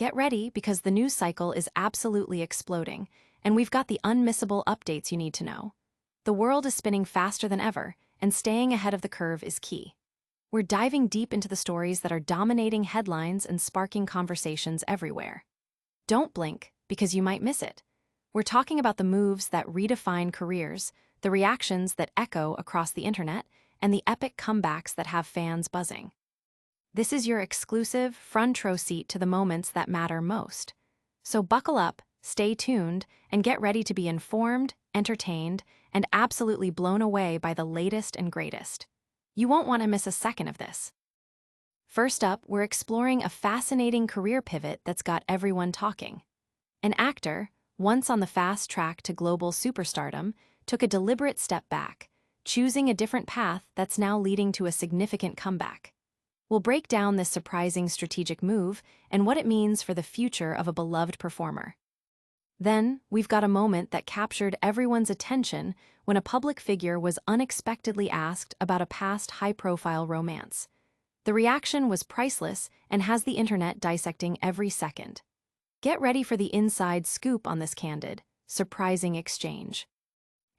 Get ready because the news cycle is absolutely exploding, and we've got the unmissable updates you need to know. The world is spinning faster than ever, and staying ahead of the curve is key. We're diving deep into the stories that are dominating headlines and sparking conversations everywhere. Don't blink, because you might miss it. We're talking about the moves that redefine careers, the reactions that echo across the internet, and the epic comebacks that have fans buzzing. This is your exclusive front row seat to the moments that matter most. So buckle up, stay tuned, and get ready to be informed, entertained, and absolutely blown away by the latest and greatest. You won't want to miss a second of this. First up, we're exploring a fascinating career pivot that's got everyone talking. An actor, once on the fast track to global superstardom, took a deliberate step back, choosing a different path that's now leading to a significant comeback. We'll break down this surprising strategic move and what it means for the future of a beloved performer. Then, we've got a moment that captured everyone's attention when a public figure was unexpectedly asked about a past high-profile romance. The reaction was priceless and has the internet dissecting every second. Get ready for the inside scoop on this candid, surprising exchange.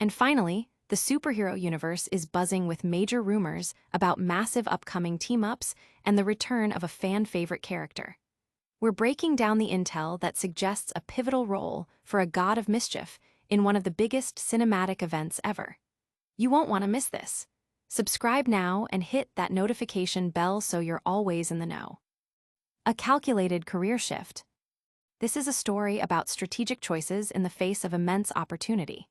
And finally, the superhero universe is buzzing with major rumors about massive upcoming team-ups and the return of a fan-favorite character. We're breaking down the intel that suggests a pivotal role for a god of mischief in one of the biggest cinematic events ever. You won't want to miss this. Subscribe now and hit that notification bell so you're always in the know. A calculated career shift. This is a story about strategic choices in the face of immense opportunity.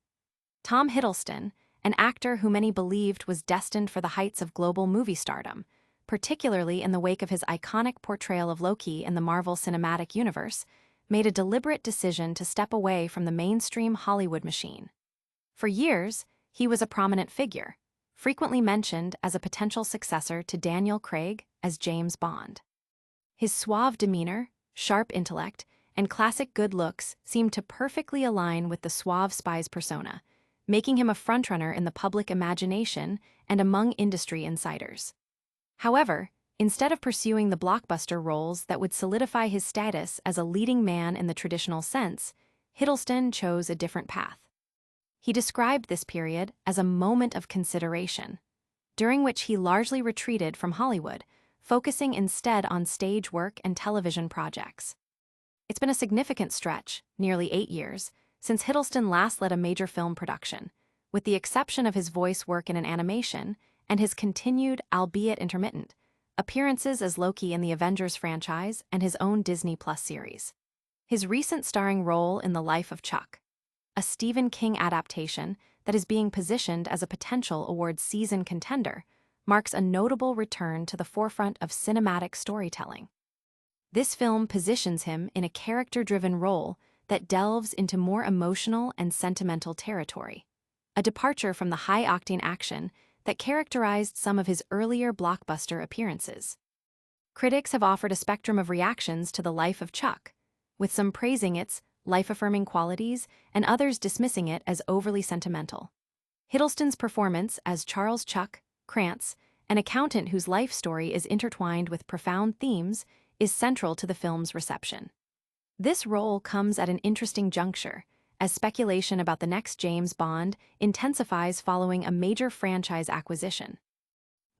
Tom Hiddleston, an actor who many believed was destined for the heights of global movie stardom, particularly in the wake of his iconic portrayal of Loki in the Marvel Cinematic Universe, made a deliberate decision to step away from the mainstream Hollywood machine. For years, he was a prominent figure, frequently mentioned as a potential successor to Daniel Craig as James Bond. His suave demeanor, sharp intellect, and classic good looks seemed to perfectly align with the suave spy's persona, making him a frontrunner in the public imagination and among industry insiders. However, instead of pursuing the blockbuster roles that would solidify his status as a leading man in the traditional sense, Hiddleston chose a different path. He described this period as a moment of consideration, during which he largely retreated from Hollywood, focusing instead on stage work and television projects. It's been a significant stretch, nearly 8 years, since Hiddleston last led a major film production, with the exception of his voice work in an animation and his continued, albeit intermittent, appearances as Loki in the Avengers franchise and his own Disney Plus series. His recent starring role in The Life of Chuck, a Stephen King adaptation that is being positioned as a potential awards season contender, marks a notable return to the forefront of cinematic storytelling. This film positions him in a character-driven role that delves into more emotional and sentimental territory, a departure from the high-octane action that characterized some of his earlier blockbuster appearances. Critics have offered a spectrum of reactions to The Life of Chuck, with some praising its life-affirming qualities and others dismissing it as overly sentimental. Hiddleston's performance as Charles Chuck Krantz, an accountant whose life story is intertwined with profound themes, is central to the film's reception. This role comes at an interesting juncture, as speculation about the next James Bond intensifies following a major franchise acquisition.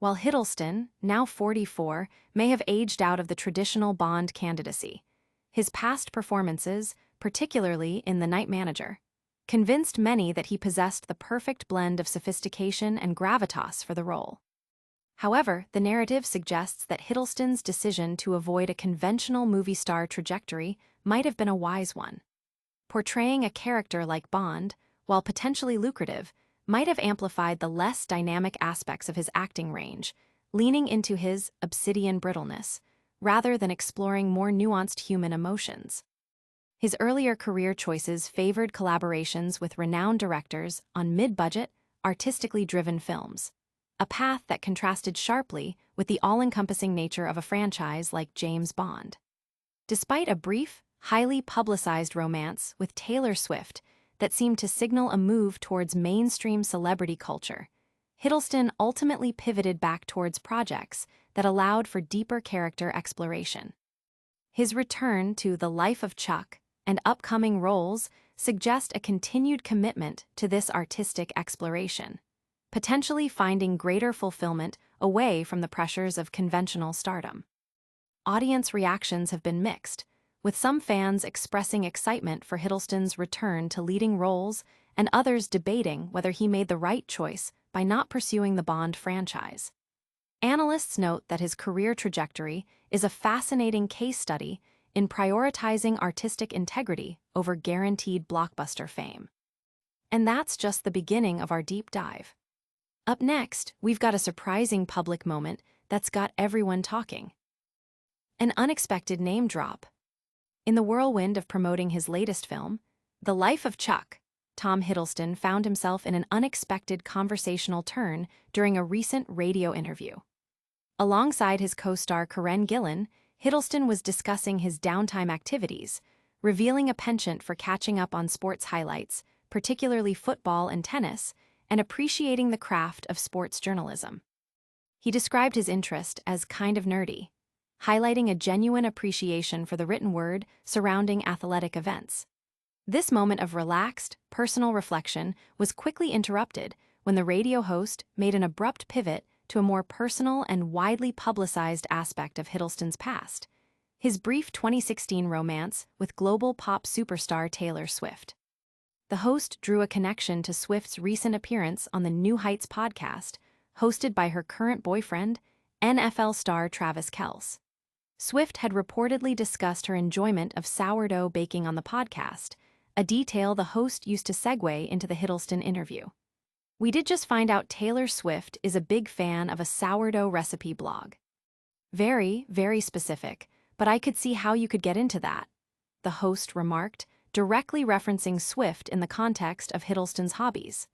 While Hiddleston, now 44, may have aged out of the traditional Bond candidacy, his past performances, particularly in The Night Manager, convinced many that he possessed the perfect blend of sophistication and gravitas for the role. However, the narrative suggests that Hiddleston's decision to avoid a conventional movie star trajectory might have been a wise one. Portraying a character like Bond, while potentially lucrative, might have amplified the less dynamic aspects of his acting range, leaning into his obsidian brittleness, rather than exploring more nuanced human emotions. His earlier career choices favored collaborations with renowned directors on mid-budget, artistically driven films, a path that contrasted sharply with the all-encompassing nature of a franchise like James Bond. Despite a brief, highly publicized romance with Taylor Swift that seemed to signal a move towards mainstream celebrity culture, Hiddleston ultimately pivoted back towards projects that allowed for deeper character exploration. His return to The Life of Chuck and upcoming roles suggest a continued commitment to this artistic exploration, potentially finding greater fulfillment away from the pressures of conventional stardom. Audience reactions have been mixed, with some fans expressing excitement for Hiddleston's return to leading roles and others debating whether he made the right choice by not pursuing the Bond franchise. Analysts note that his career trajectory is a fascinating case study in prioritizing artistic integrity over guaranteed blockbuster fame. And that's just the beginning of our deep dive. Up next, we've got a surprising public moment that's got everyone talking. An unexpected name drop. In the whirlwind of promoting his latest film, The Life of Chuck, Tom Hiddleston found himself in an unexpected conversational turn during a recent radio interview. Alongside his co-star Karen Gillan, Hiddleston was discussing his downtime activities, revealing a penchant for catching up on sports highlights, particularly football and tennis, and appreciating the craft of sports journalism. He described his interest as kind of nerdy, highlighting a genuine appreciation for the written word surrounding athletic events. This moment of relaxed, personal reflection was quickly interrupted when the radio host made an abrupt pivot to a more personal and widely publicized aspect of Hiddleston's past, his brief 2016 romance with global pop superstar Taylor Swift. The host drew a connection to Swift's recent appearance on the New Heights podcast, hosted by her current boyfriend, NFL star Travis Kelce. Swift had reportedly discussed her enjoyment of sourdough baking on the podcast, a detail the host used to segue into the Hiddleston interview. We did just find out Taylor Swift is a big fan of a sourdough recipe blog. Very, very specific, but I could see how you could get into that, the host remarked, directly referencing Swift in the context of Hiddleston's hobbies.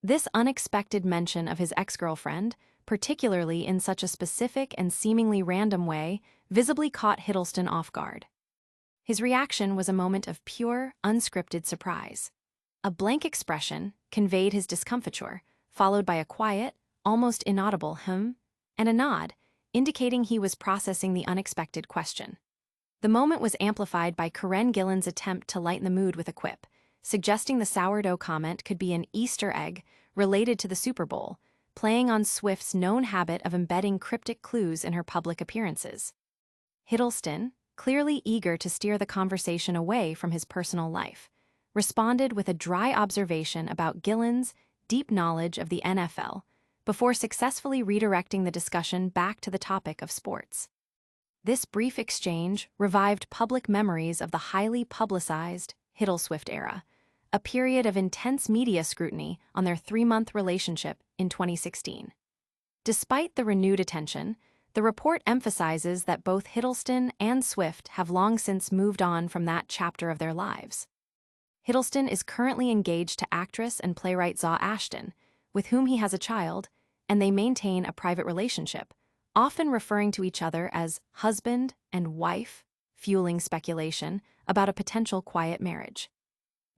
This unexpected mention of his ex-girlfriend, particularly in such a specific and seemingly random way, visibly caught Hiddleston off guard. His reaction was a moment of pure, unscripted surprise. A blank expression conveyed his discomfiture, followed by a quiet, almost inaudible "hmm" and a nod, indicating he was processing the unexpected question. The moment was amplified by Karen Gillan's attempt to lighten the mood with a quip, suggesting the sourdough comment could be an Easter egg related to the Super Bowl, playing on Swift's known habit of embedding cryptic clues in her public appearances. Hiddleston, clearly eager to steer the conversation away from his personal life, responded with a dry observation about Gillan's deep knowledge of the NFL before successfully redirecting the discussion back to the topic of sports. This brief exchange revived public memories of the highly publicized Hiddle-Swift era, a period of intense media scrutiny on their 3-month relationship in 2016. Despite the renewed attention, the report emphasizes that both Hiddleston and Swift have long since moved on from that chapter of their lives. Hiddleston is currently engaged to actress and playwright Zaw Ashton, with whom he has a child, and they maintain a private relationship, often referring to each other as husband and wife, fueling speculation about a potential quiet marriage.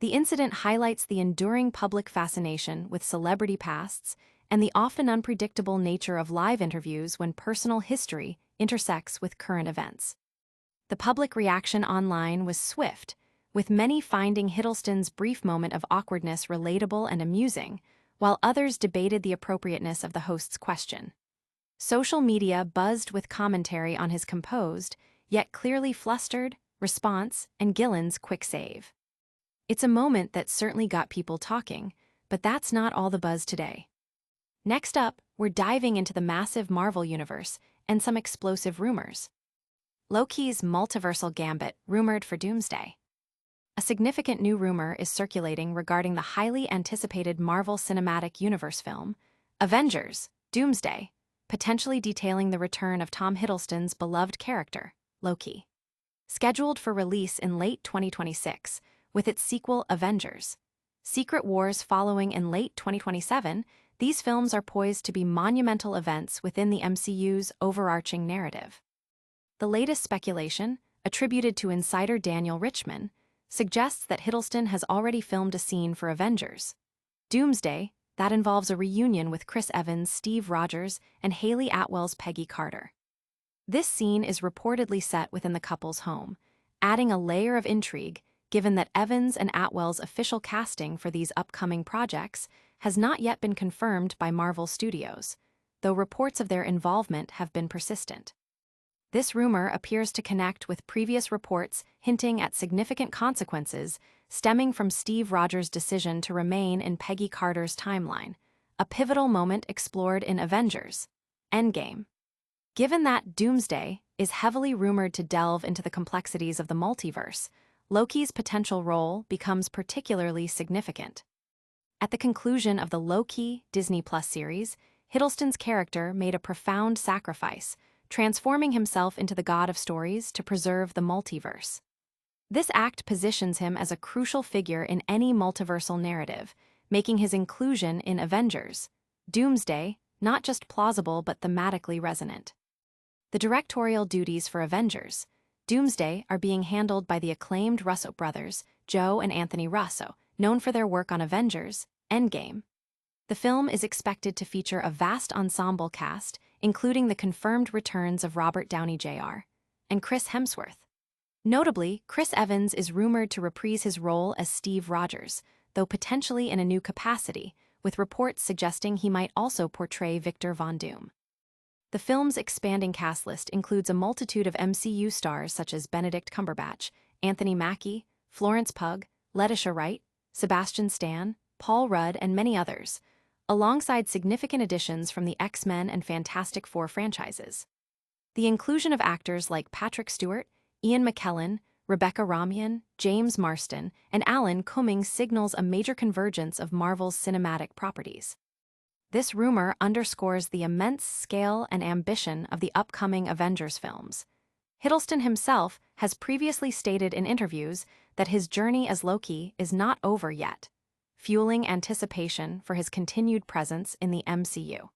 The incident highlights the enduring public fascination with celebrity pasts and the often unpredictable nature of live interviews when personal history intersects with current events. The public reaction online was swift, with many finding Hiddleston's brief moment of awkwardness relatable and amusing, while others debated the appropriateness of the host's question. Social media buzzed with commentary on his composed, yet clearly flustered, response and Gillan's quick save. It's a moment that certainly got people talking, but that's not all the buzz today. Next up, we're diving into the massive Marvel universe and some explosive rumors. Loki's multiversal gambit rumored for Doomsday. A significant new rumor is circulating regarding the highly anticipated Marvel Cinematic Universe film, Avengers, Doomsday, potentially detailing the return of Tom Hiddleston's beloved character, Loki. Scheduled for release in late 2026, with its sequel Avengers, Secret Wars following in late 2027, these films are poised to be monumental events within the MCU's overarching narrative. The latest speculation, attributed to insider Daniel Richman, suggests that Hiddleston has already filmed a scene for Avengers. Doomsday, that involves a reunion with Chris Evans' Steve Rogers and Haley Atwell's Peggy Carter. This scene is reportedly set within the couple's home, adding a layer of intrigue given that Evans and Atwell's official casting for these upcoming projects has not yet been confirmed by Marvel Studios, though reports of their involvement have been persistent. This rumor appears to connect with previous reports hinting at significant consequences stemming from Steve Rogers' decision to remain in Peggy Carter's timeline, a pivotal moment explored in Avengers: Endgame. Given that Doomsday is heavily rumored to delve into the complexities of the multiverse, Loki's potential role becomes particularly significant. At the conclusion of the Loki Disney Plus series, Hiddleston's character made a profound sacrifice, transforming himself into the god of stories to preserve the multiverse. This act positions him as a crucial figure in any multiversal narrative, making his inclusion in Avengers: Doomsday not just plausible but thematically resonant. The directorial duties for Avengers: Doomsday are being handled by the acclaimed Russo brothers, Joe and Anthony Russo, known for their work on Avengers: Endgame. The film is expected to feature a vast ensemble cast, including the confirmed returns of Robert Downey Jr. and Chris Hemsworth. Notably, Chris Evans is rumored to reprise his role as Steve Rogers, though potentially in a new capacity, with reports suggesting he might also portray Victor Von Doom. The film's expanding cast list includes a multitude of MCU stars such as Benedict Cumberbatch, Anthony Mackie, Florence Pugh, Letitia Wright, Sebastian Stan, Paul Rudd, and many others, alongside significant additions from the X-Men and Fantastic Four franchises. The inclusion of actors like Patrick Stewart, Ian McKellen, Rebecca Romijn, James Marsden, and Alan Cumming signals a major convergence of Marvel's cinematic properties. This rumor underscores the immense scale and ambition of the upcoming Avengers films. Hiddleston himself has previously stated in interviews that his journey as Loki is not over yet, fueling anticipation for his continued presence in the MCU.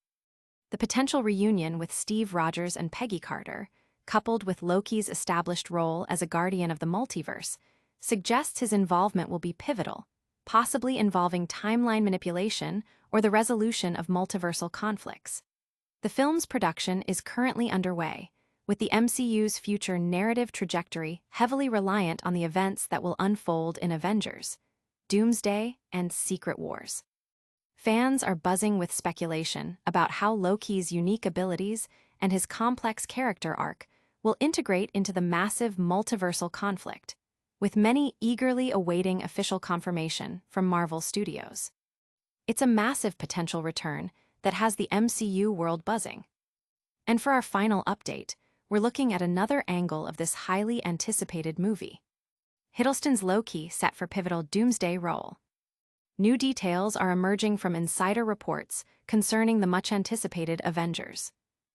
The potential reunion with Steve Rogers and Peggy Carter, coupled with Loki's established role as a guardian of the multiverse, suggests his involvement will be pivotal, possibly involving timeline manipulation or the resolution of multiversal conflicts. The film's production is currently underway, with the MCU's future narrative trajectory heavily reliant on the events that will unfold in Avengers: Doomsday and Secret Wars. Fans are buzzing with speculation about how Loki's unique abilities and his complex character arc will integrate into the massive multiversal conflict, with many eagerly awaiting official confirmation from Marvel Studios. It's a massive potential return that has the MCU world buzzing. And for our final update, we're looking at another angle of this highly anticipated movie: Hiddleston's Loki set for pivotal Doomsday role. New details are emerging from insider reports concerning the much-anticipated Avengers: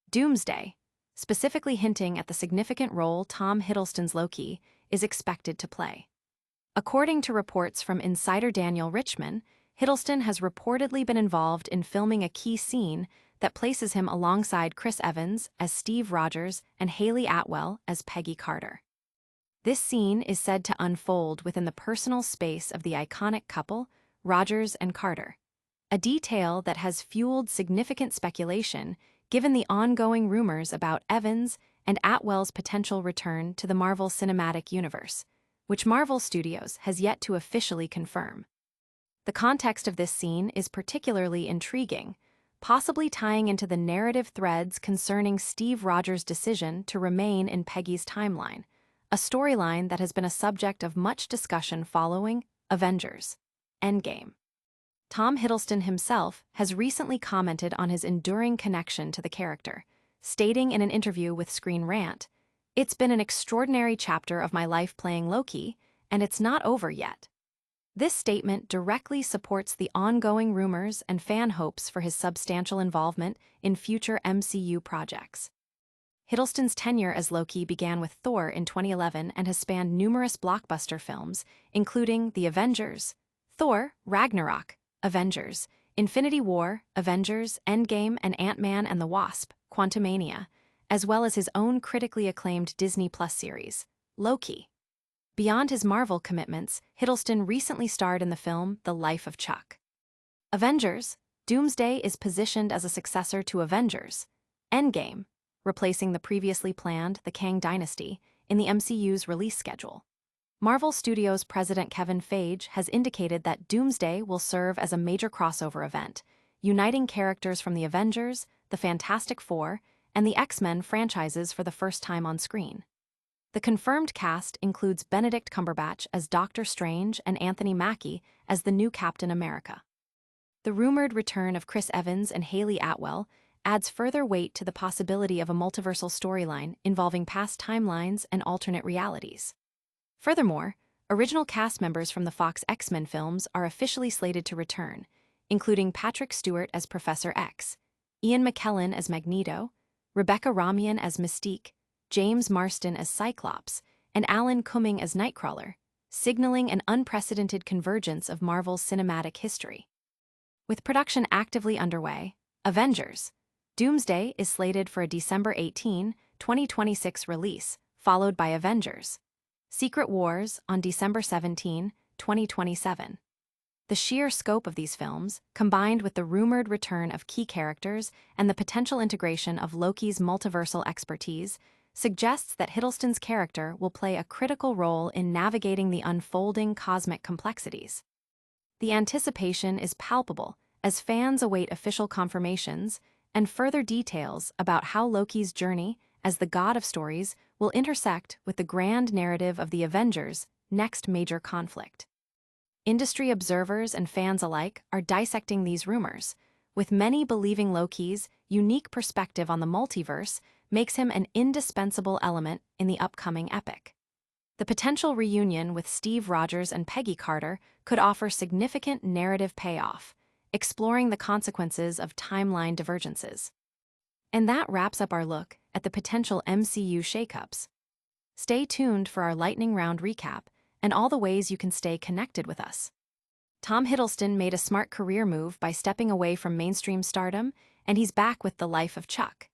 Doomsday, specifically hinting at the significant role Tom Hiddleston's Loki is expected to play. According to reports from insider Daniel Richman, Hiddleston has reportedly been involved in filming a key scene that places him alongside Chris Evans as Steve Rogers and Hayley Atwell as Peggy Carter. This scene is said to unfold within the personal space of the iconic couple, Rogers and Carter, a detail that has fueled significant speculation given the ongoing rumors about Evans and Atwell's potential return to the Marvel Cinematic Universe, which Marvel Studios has yet to officially confirm. The context of this scene is particularly intriguing, possibly tying into the narrative threads concerning Steve Rogers' decision to remain in Peggy's timeline, a storyline that has been a subject of much discussion following Avengers: Endgame. Tom Hiddleston himself has recently commented on his enduring connection to the character, stating in an interview with Screen Rant, "It's been an extraordinary chapter of my life playing Loki, and it's not over yet." This statement directly supports the ongoing rumors and fan hopes for his substantial involvement in future MCU projects. Hiddleston's tenure as Loki began with Thor in 2011 and has spanned numerous blockbuster films, including The Avengers, Thor: Ragnarok, Avengers, Infinity War, Avengers, Endgame, and Ant-Man and the Wasp: Quantumania, as well as his own critically acclaimed Disney Plus series, Loki. Beyond his Marvel commitments, Hiddleston recently starred in the film The Life of Chuck. Avengers: Doomsday is positioned as a successor to Avengers: Endgame, replacing the previously planned The Kang Dynasty in the MCU's release schedule. Marvel Studios president Kevin Feige has indicated that Doomsday will serve as a major crossover event, uniting characters from the Avengers, the Fantastic Four, and the X-Men franchises for the first time on screen. The confirmed cast includes Benedict Cumberbatch as Doctor Strange and Anthony Mackie as the new Captain America. The rumored return of Chris Evans and Haley Atwell adds further weight to the possibility of a multiversal storyline involving past timelines and alternate realities. Furthermore, original cast members from the Fox X-Men films are officially slated to return, including Patrick Stewart as Professor X, Ian McKellen as Magneto, Rebecca Romijn as Mystique, James Marsden as Cyclops, and Alan Cumming as Nightcrawler, signaling an unprecedented convergence of Marvel's cinematic history. With production actively underway, Avengers: Doomsday is slated for a December 18, 2026 release, followed by Avengers: Secret Wars on December 17, 2027. The sheer scope of these films, combined with the rumored return of key characters and the potential integration of Loki's multiversal expertise, suggests that Hiddleston's character will play a critical role in navigating the unfolding cosmic complexities. The anticipation is palpable as fans await official confirmations and further details about how Loki's journey as the god of stories will intersect with the grand narrative of the Avengers' next major conflict. Industry observers and fans alike are dissecting these rumors, with many believing Loki's unique perspective on the multiverse makes him an indispensable element in the upcoming epic. The potential reunion with Steve Rogers and Peggy Carter could offer significant narrative payoff, exploring the consequences of timeline divergences. And that wraps up our look at the potential MCU shakeups. Stay tuned for our lightning round recap and all the ways you can stay connected with us. Tom Hiddleston made a smart career move by stepping away from mainstream stardom, and he's back with The Life of Chuck.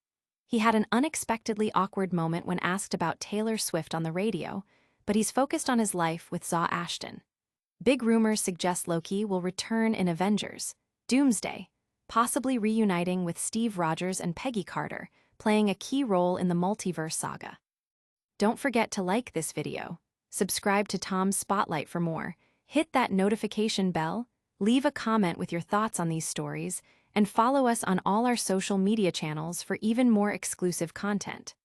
He had an unexpectedly awkward moment when asked about Taylor Swift on the radio, but he's focused on his life with Zaw Ashton. Big rumors suggest Loki will return in Avengers: Doomsday, possibly reuniting with Steve Rogers and Peggy Carter, playing a key role in the multiverse saga. Don't forget to like this video, subscribe to Tom's Spotlight for more, hit that notification bell, leave a comment with your thoughts on these stories, and follow us on all our social media channels for even more exclusive content.